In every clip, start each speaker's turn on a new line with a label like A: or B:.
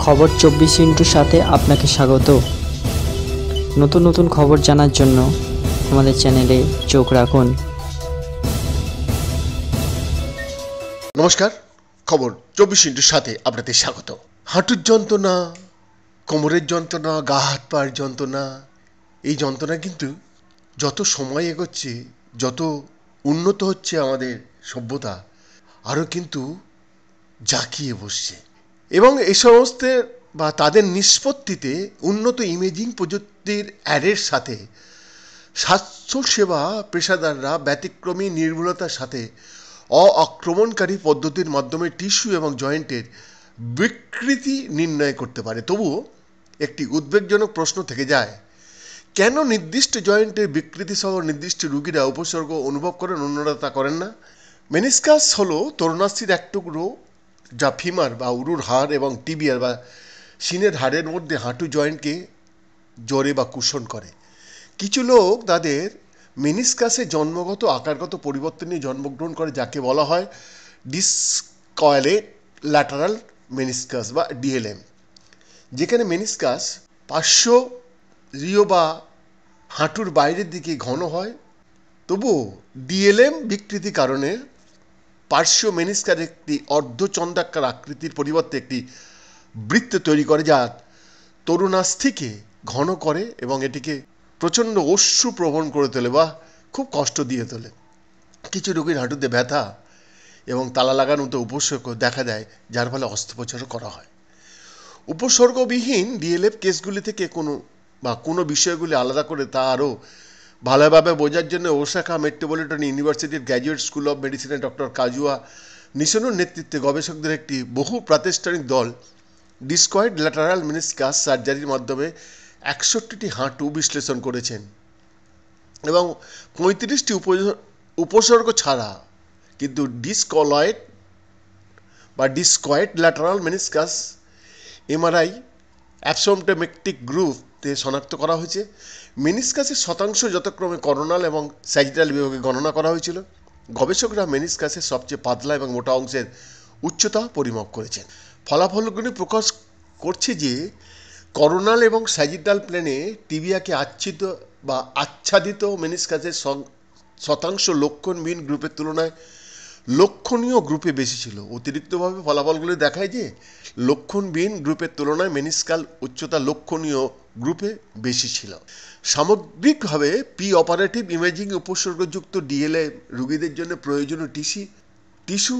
A: খবর 24 সাথে আপনাকে স্বাগত। নতুন নতুন খবর জানার জন্য আমাদের চ্যানেলে চোখ রাখুন।
B: নমস্কার, খবর 24 সাথে আপনাদের স্বাগত। হাঁটুর যন্ত্রণা, কোমরের যন্ত্রণা, গা হাত পায়ের যন্ত্রণা, এই যন্ত্রণা কিন্তু যত সময় এগোচ্ছে, যত উন্নত হচ্ছে আমাদের সভ্যতা, আরও কিন্তু জাঁকিয়ে বসছে। এবং এই সমস্ত বা তাদের নিষ্পত্তিতে উন্নত ইমেজিং প্রযুক্তির অ্যাডের সাথে স্বাস্থ্যসেবা পেশাদাররা ব্যতিক্রমী নির্ভুলতার সাথে আক্রমণকারী পদ্ধতির মাধ্যমে টিস্যু এবং জয়েন্টের বিকৃতি নির্ণয় করতে পারে। তবুও একটি উদ্বেগজনক প্রশ্ন থেকে যায়, কেন নির্দিষ্ট জয়েন্টের বিকৃতি সহ নির্দিষ্ট রোগীরা উপসর্গ অনুভব করেন, অন্যরা তা করেন না? মেনিসকাস হলো তরুণাস্থির এক টুকরো যা ফিমার বা উরুর হাড় এবং টিবিয়ার বা সিনের হাড়ের মধ্যে হাঁটু জয়েন্টকে জোরে বা কুশন করে। কিছু লোক তাদের মেনিসকাসে জন্মগত আকারগত পরিবর্তন নিয়ে জন্মগ্রহণ করে, যাকে বলা হয় ডিসকয়েলেট ল্যাটারাল মেনিসকাস বা ডিএলএম, যেখানে মেনিসকাস পার্শ্ব রিও বা হাঁটুর বাইরের দিকে ঘন হয়। তবুও ডিএলএম বিকৃতি কারণে পার্শ্ব মেনিসকাস একটি অর্ধচন্দ্রাকার আকৃতির পরিবর্তে একটি বৃত্ত তৈরি করে, যা তরুণাস্থিকে ঘন করে এবং এটিকে প্রচণ্ড অশ্রুপ্রবণ করে তোলে বা খুব কষ্ট দিয়ে তোলে। কিছু রোগীর হাঁটুতে ব্যথা এবং তালা লাগানোর মতো উপসর্গ দেখা দেয়, যার ফলে অস্ত্রোপচারও করা হয়। উপসর্গবিহীন ডিএলএফ কেসগুলি থেকে কোনো বিষয়গুলি আলাদা করে তা আরও ভালোভাবে বোঝার জন্য ওসাকা মেট্রোপলিটন ইউনিভার্সিটির গ্র্যাজুয়েট স্কুল অফ মেডিসিনের ডক্টর কাজুয়া নিশোনোর নেতৃত্বে গবেষকদের একটি বহু প্রাতিষ্ঠানিক দল ডিসকয়েড ল্যাটারাল মেনিসকাস সার্জারির মাধ্যমে 61টি হাঁটু বিশ্লেষণ করেছেন এবং 35টি উপসর্গ ছাড়া কিন্তু ডিসকয়েড ল্যাটারাল মেনিসকাস এমআরআই অ্যাবসিম্পটোমেটিক গ্রুপতে শনাক্ত করা হয়েছে। মেনিসকাসের শতাংশ যথাক্রমে করোনাল এবং স্যাজিটাল বিভাগে গণনা করা হয়েছিল। গবেষকরা মেনিসকাসের সবচেয়ে পাতলা এবং মোটা অংশের উচ্চতা পরিমাপ করেছেন। ফলাফলগুলি প্রকাশ করছে যে করোনাল এবং স্যাজিটাল প্লেনে টিবিয়াকে আচ্ছাদিত মেনিসকাসের শতাংশ লক্ষণবিহীন গ্রুপের তুলনায় লক্ষণীয় গ্রুপে বেশি ছিল। অতিরিক্তভাবে ফলাফলগুলি দেখায় যে লক্ষণবিহীন গ্রুপের তুলনায় মেনিসকাল উচ্চতা লক্ষণীয় গ্রুপে বেশি ছিল। সামগ্রিকভাবে প্রি অপারেটিভ ইমেজিং উপসর্গযুক্ত ডিএলএ রোগীদের জন্য প্রয়োজনীয় টিস্যু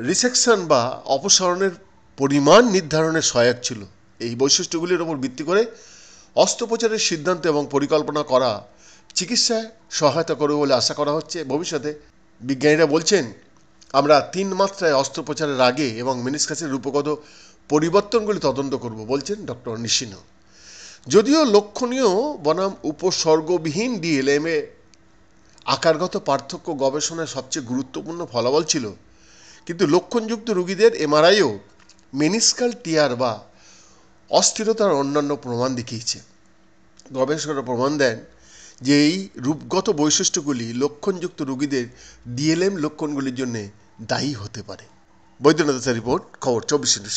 B: রিসেকশন বা অপসারণের পরিমাণ নির্ধারণের সহায়ক ছিল। এই বৈশিষ্ট্যগুলির উপর ভিত্তি করে অস্ত্রোপচারের সিদ্ধান্ত এবং পরিকল্পনা করা চিকিৎসায় সহায়তা করবে বলে আশা করা হচ্ছে। ভবিষ্যতে বিজ্ঞানীরা বলছেন, আমরা 3 মাত্রায় অস্ত্রোপচারের আগে এবং মেনিসকাসের রূপগত পরিবর্তনগুলি তদন্ত করব, বলছেন ডক্টর নিশিনো। যদিও লক্ষণীয় বনাম উপসর্গবিহীন ডিএলএমে আকারগত পার্থক্য গবেষণায় সবচেয়ে গুরুত্বপূর্ণ ফলাফল ছিল, কিন্তু লক্ষণযুক্ত রোগীদের এমআরআইও মেনিসকাল টিয়ার বা অস্থিরতার অন্যান্য প্রমাণ দেখিয়েছে। গবেষকরা প্রমাণ দেন যে এই রূপগত বৈশিষ্ট্যগুলি লক্ষণযুক্ত রোগীদের ডিএলএম লক্ষণগুলির জন্য দায়ী হতে পারে। বৈদ্যনাথ রিপোর্ট, খবর 24।